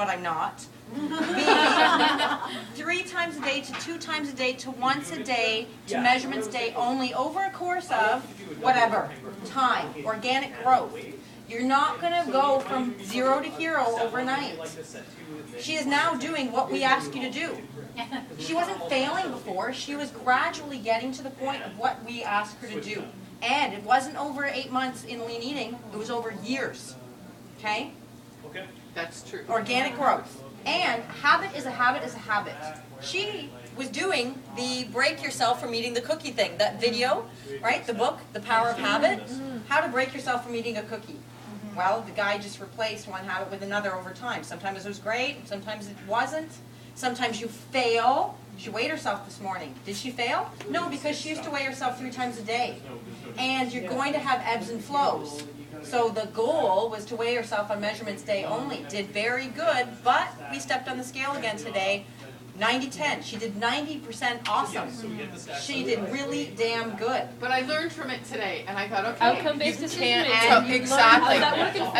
but I'm not. B, 3 times a day to 2 times a day to once a day to measurements day only over a course of whatever, time, organic growth. You're not going to go from 0 to hero overnight. She is now doing what we ask you to do. She wasn't failing before. She was gradually getting to the point of what we asked her to do. And it wasn't over 8 months in lean eating. It was over years. Okay? Okay. That's true. Organic growth. And habit is a habit is a habit. She was doing the break yourself from eating the cookie thing. That video, right? The book, The Power of Habit. How to break yourself from eating a cookie. Well, the guy just replaced one habit with another over time. Sometimes it was great, sometimes it wasn't. Sometimes you fail. She weighed herself this morning. Did she fail? No, because she used to weigh herself 3 times a day. And you're going to have ebbs and flows. So the goal was to weigh herself on measurements day only. Did very good, but we stepped on the scale again today. 90-10. She did 90% awesome. She did really damn good. But I learned from it today, and I thought, okay, Outcome-based you decision can't making. exactly. How's that working for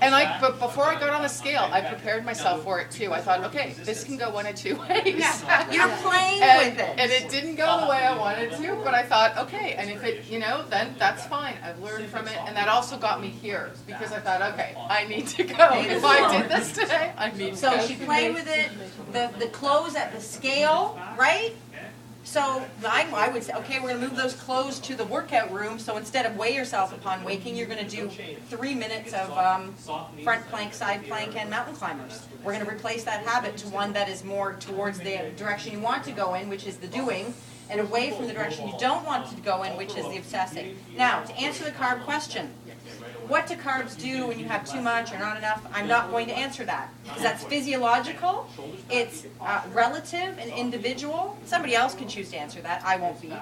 And you? but before I got on the scale, I prepared myself for it too. I thought, okay, this can go one of 2 ways. You're playing And, with it. and it didn't go the way I wanted to, but I thought, okay, and if it, then that's fine. I've learned from it, and that also got me here, because I thought, okay, I need to go. If I did this today, I need to go. So she played with it, the clothes at the scale, right? So I would say, okay, we're going to move those clothes to the workout room, so instead of weigh yourself upon waking, you're going to do 3 minutes of front plank, side plank, and mountain climbers. We're going to replace that habit to one that is more towards the direction you want to go in, which is the doing, and away from the direction you don't want to go in, which is the obsessing. Now, to answer the carb question, what do carbs do when you have too much or not enough? I'm not going to answer that, because that's physiological, it's relative and individual. Somebody else can choose to answer that, I won't be.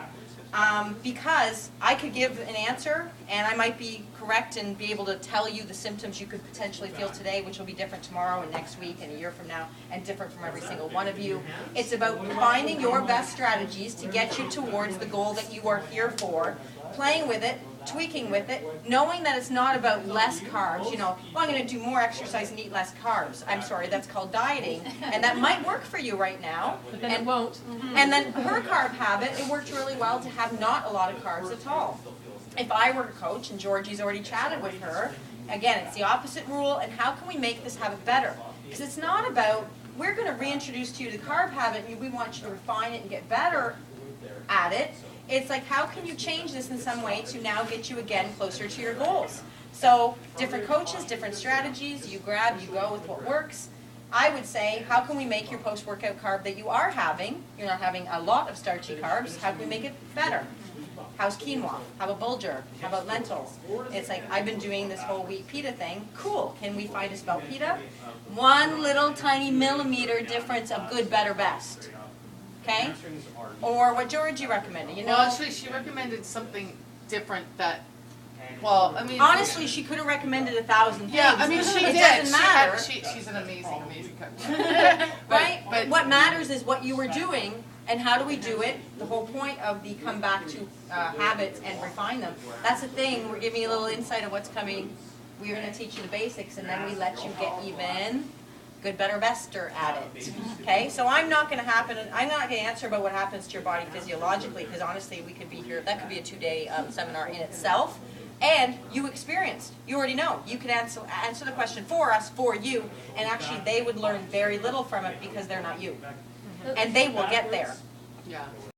Because I could give an answer, and I might be correct and be able to tell you the symptoms you could potentially feel today, which will be different tomorrow and next week and a year from now, and different from every single one of you. It's about finding your best strategies to get you towards the goal that you are here for, playing with it, tweaking with it, knowing that it's not about less carbs. Well, I'm going to do more exercise and eat less carbs. I'm sorry, that's called dieting, and that might work for you right now. But then it won't. And then her carb habit, it worked really well to have not a lot of carbs at all. If I were a coach, and Georgie's already chatted with her, again, it's the opposite rule, and how can we make this habit better? Because it's not about, we're going to reintroduce to you the carb habit, and we want you to refine it and get better at it. It's like, how can you change this in some way to now get you again closer to your goals? So different coaches, different strategies, you grab, you go with what works. I would say, how can we make your post-workout carb that you are having, you're not having a lot of starchy carbs, how can we make it better? How's quinoa? How about bulgur? How about lentils? It's like, I've been doing this whole wheat pita thing. Cool. Can we find a spelt pita? 1 little tiny millimeter difference of good, better, best. Okay? Or what Georgie recommended, Well, actually, she recommended something different that, well, I mean. Honestly, she could have recommended 1,000 things. Yeah, I mean, she it did. doesn't matter. She's an amazing coach. Right? But What matters is what you were doing, and how do we do it? The whole point of the come back to habits and refine them. That's the thing. We're giving you a little insight of what's coming. We're going to teach you the basics, and then we let you get even good, better, bester at it. Okay? So I'm not going to answer about what happens to your body physiologically, because honestly, we could be here, that could be a 2-day seminar in itself. And you experienced, you already know. You can answer the question for us, for you, and actually they would learn very little from it because they're not you. And they will get there. yeah.